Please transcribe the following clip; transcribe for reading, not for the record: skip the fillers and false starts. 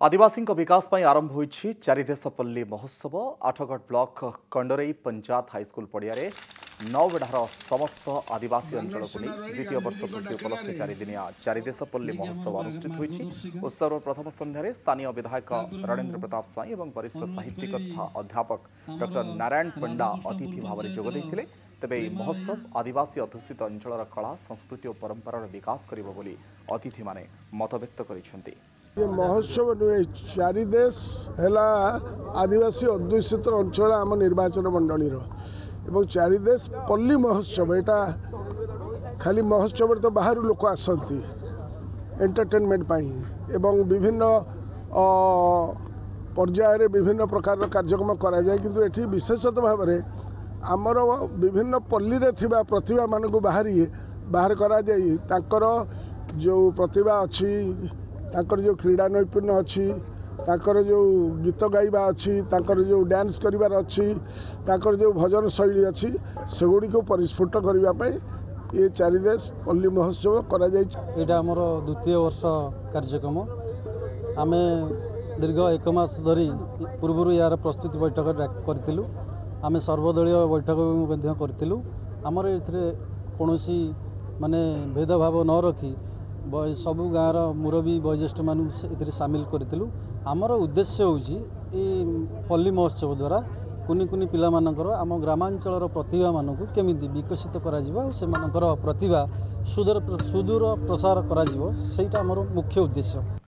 आदिवासी विकास पर आरंभ होईछि चारिदेशपल्ली महोत्सव। आठगढ़ ब्लॉक कंडरई पंचायत हाईस्कल पड़ियारे नौबेढ़ार समस्त आदिवासी अंचल को नहीं द्वितीय वर्ष पूर्ति उपलक्षे चारिदिनिया चारिदेशपल्ली महोत्सव अनुष्ठित होईछि। उत्सव प्रथम संध्यारे स्थानीय विधायक रणेन्द्र प्रताप स्वाई और वरिष्ठ साहित्यिक तथा अध्यापक डॉ नारायण पंडा अतिथि भाव में जोग देइथिले। तेबे ଏହି महोत्सव आदिवासी अध्युषित अंचल कला संस्कृति और परंपरार विकास करिबो बोली अतिथि माने मत व्यक्त करिसेंति। ये महोत्सव नुहे चारिदेश है आदिवासी अध्युषित अंचल आम निर्वाचन मंडली चारिदेश पल्ली महोत्सव यहाँ खाली महोत्सव तो बाहर लोक आसती एंटरटेनमेंट एवं विभिन्न पर्यायर विभिन्न प्रकार कार्यक्रम करा जाए किंतु एठी विशेषतः भाव में आमर विभिन्न पल्ली रे थिबा प्रतिभा मान को बाहर करा जाई ताकर जो प्रतिभा अच्छी ताकर जो क्रीड़ा नैपुण्य अच्छी ताकर जो गीत गाइबा अच्छी ताकर जो डांस करिवार अच्छी ताकर जो भजन शैली अच्छी सेगुड़ी को परिस्फुट करने ये चारिदेश पल्ली महोत्सव करा जाय। एटा हमर द्वितीय वर्ष कार्यक्रम आमे दीर्घ एक मास धरी पूर्व यार प्रस्तुति बैठक करथिलु। आमे सर्वदलीय बैठक भी करथिलु। हमर एथरे कोनोसी माने भेदभाव न रखी सबु गाँवर मुरबी वयोज्येष्ठ मान सामिल करूँ। आमर उद्देश्य हूँ पल्ली महोत्सव द्वारा कुनि कुनि पिला मानकर आम ग्रामांचल प्रतिभा मानक केमिति विकसित करा से प्रतिभा सुदूर प्रसार करा मुख्य उद्देश्य।